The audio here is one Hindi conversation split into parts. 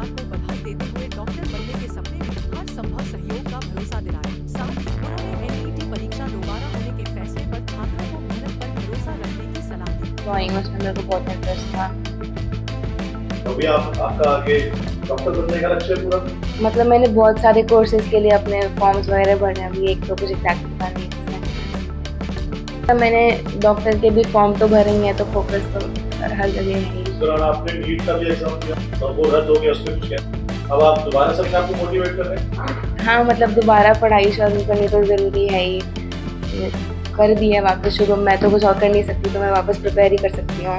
परिवार को बधाई देते हुए डॉक्टर बनने के सपने में हर संभव सहयोग का भरोसा दिलाया। साथ ही उन्होंने एनईटी परीक्षा दोबारा होने के फैसले पर छात्रों को मेहनत पर भरोसा रखने की सलाह दी। ड्राइंग उसमें मेरे को बहुत इंटरेस्ट था। अभी आपका आगे डॉक्टर बनने का लक्ष्य पूरा? मतलब मैंने बहुत सारे कोर्सेज के लिए अपने फॉर्म्स वगैरह भरे हैं, अभी एक तो कुछ एग्जैक्ट पता नहीं है। तो मैंने डॉक्टर के भी फॉर्म तो भरे ही हैं, तो फोकस तो हर जगह है। इस दौरान आपने नीट का भी एग्जाम दिया और वो रद्द हो गया, उसमें कुछ क्या अब आप दोबारा से अपने आपको मोटिवेट कर रहे हैं? हाँ, मतलब दोबारा पढ़ाई शुरू करनी तो ज़रूरी है ही। कर दी है वापस शुरू, मैं तो कुछ और कर नहीं सकती, तो मैं वापस प्रिपेयर ही कर सकती हूँ।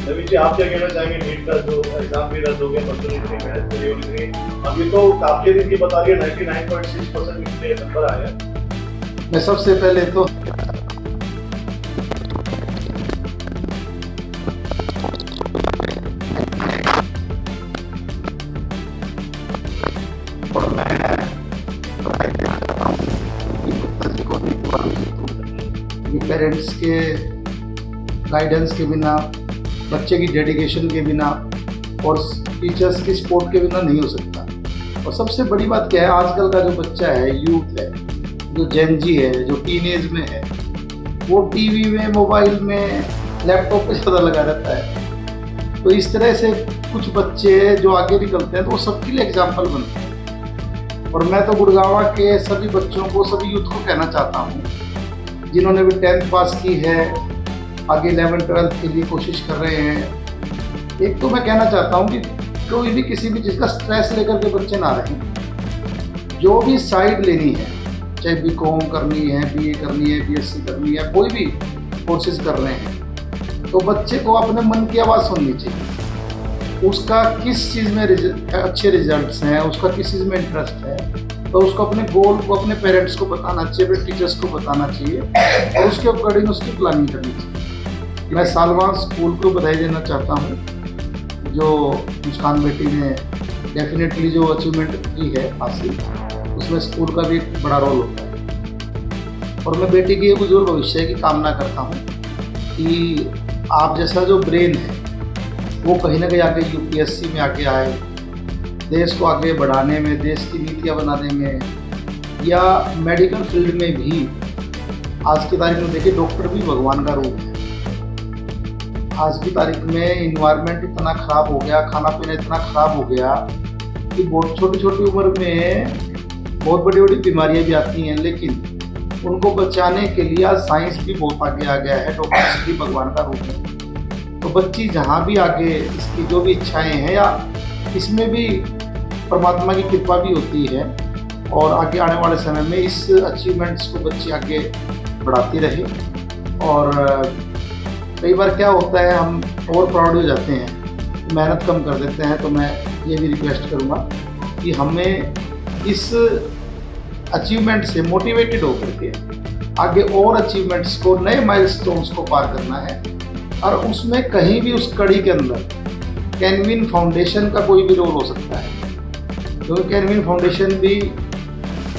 नवीन जी, आप क्या कहना चाहेंगे? नीट का जो एग्जाम भी रद्द हो गया, बच्चों ने इतनी मेहनत करी और इतनी अभी तो काफी दिन की बता रही है 99.6% इतने नंबर आए हैं। मैं सबसे पहले तो पेरेंट्स के गाइडेंस के बिना, बच्चे की डेडिकेशन के बिना और टीचर्स की सपोर्ट के बिना नहीं हो सकता। और सबसे बड़ी बात क्या है, आजकल का जो बच्चा है, यूथ है, जो जेन जी है, जो टीनेज में है, वो टीवी में, मोबाइल में, लैपटॉप पे ज़्यादा लगा रहता है। तो इस तरह से कुछ बच्चे जो आगे निकलते हैं तो वो सबके लिए एग्जाम्पल बनते हैं। और मैं तो गुड़गांव के सभी बच्चों को, सभी यूथ को कहना चाहता हूँ जिन्होंने भी 10th पास की है, आगे 11th 12th के लिए कोशिश कर रहे हैं। एक तो मैं कहना चाहता हूँ कि कोई भी किसी भी चीज़ का स्ट्रेस लेकर के बच्चे ना रहें। जो भी साइड लेनी है, चाहे बीकॉम करनी है, बीए करनी है, बीएससी करनी है, कोई भी कोर्सेज कर रहे हैं, तो बच्चे को अपने मन की आवाज़ सुननी चाहिए। उसका किस चीज़ में अच्छे रिजल्ट्स हैं, उसका किस चीज़ में इंटरेस्ट है, तो उसको अपने गोल को अपने पेरेंट्स को बताना चाहिए, अपने टीचर्स को बताना चाहिए और उसके अकॉर्डिंग उसकी प्लानिंग करनी चाहिए। मैं सालवान स्कूल को बधाई देना चाहता हूँ, जो मुस्कान बेटी ने डेफिनेटली जो अचीवमेंट की है हासिल, उसमें स्कूल का भी एक बड़ा रोल होता है। और मैं बेटी के उज्जवल भविष्य की कामना करता हूँ कि आप जैसा जो ब्रेन है वो कहीं ना कहीं आगे यूपीएससी में आगे आए, देश को आगे बढ़ाने में, देश की नीतियाँ बनाने में, या मेडिकल फील्ड में भी। आज की तारीख में देखिए, डॉक्टर भी भगवान का रूप है। आज की तारीख में इन्वायरमेंट इतना ख़राब हो गया, खाना पीना इतना ख़राब हो गया कि बहुत छोटी छोटी उम्र में बहुत बड़ी बड़ी बीमारियां भी आती हैं, लेकिन उनको बचाने के लिए आज साइंस भी बहुत आगे आ गया है। डॉक्टर्स भी भगवान का रूप है। तो बच्ची जहाँ भी आगे इसकी जो भी इच्छाएं हैं, या इसमें भी परमात्मा की कृपा भी होती है, और आगे आने वाले समय में इस अचीवमेंट्स को बच्चे आगे बढ़ाती रहे। और कई बार क्या होता है, हम ओवर प्राउड हो जाते हैं, मेहनत कम कर देते हैं। तो मैं ये भी रिक्वेस्ट करूँगा कि हमें इस अचीवमेंट से मोटिवेटेड होकर के आगे और अचीवमेंट्स को, नए माइलस्टोन्स को पार करना है। और उसमें कहीं भी उस कड़ी के अंदर कैनविन फाउंडेशन का कोई भी रोल हो सकता है, क्योंकि कैनविन फाउंडेशन भी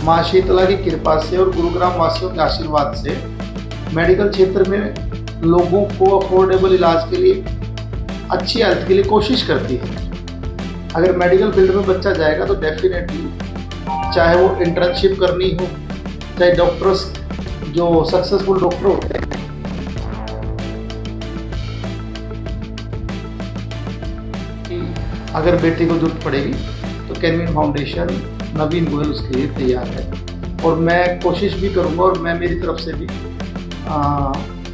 माँ शीतला की कृपा से और गुरुग्राम वासियों के आशीर्वाद से मेडिकल क्षेत्र में लोगों को अफोर्डेबल इलाज के लिए, अच्छी हेल्थ के लिए कोशिश करती है। अगर मेडिकल फील्ड में बच्चा जाएगा तो डेफिनेटली, चाहे वो इंटर्नशिप करनी हो, चाहे डॉक्टर्स जो सक्सेसफुल डॉक्टर होते हैं, अगर बेटे को जरूरत पड़ेगी तो कैनविन फाउंडेशन, नवीन गोयल उसके लिए तैयार है। और मैं कोशिश भी करूँगा, और मैं मेरी तरफ से भी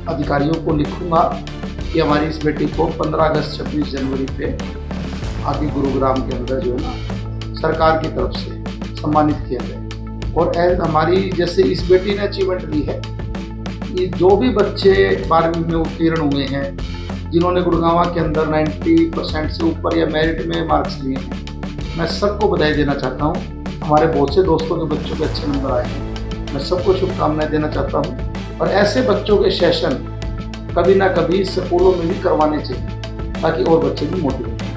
अधिकारियों को लिखूँगा कि हमारी इस बेटी को 15 अगस्त 26 जनवरी पे आगे गुरुग्राम के अंदर जो है ना, सरकार की तरफ से सम्मानित किया जाए। और एज हमारी जैसे इस बेटी ने अचीवमेंट ली है, ये जो भी बच्चे 12वीं में उत्तीर्ण हुए हैं, जिन्होंने गुड़गांव के अंदर 90% से ऊपर या मेरिट में मार्क्स लिए हैं, मैं सबको बधाई देना चाहता हूँ। हमारे बहुत से दोस्तों के बच्चों के अच्छे नंबर आए हैं, मैं सबको शुभकामनाएं देना चाहता हूँ। और ऐसे बच्चों के सेशन कभी ना कभी स्कूलों में भी करवाने चाहिए, ताकि और बच्चे भी मोटिवेट हों।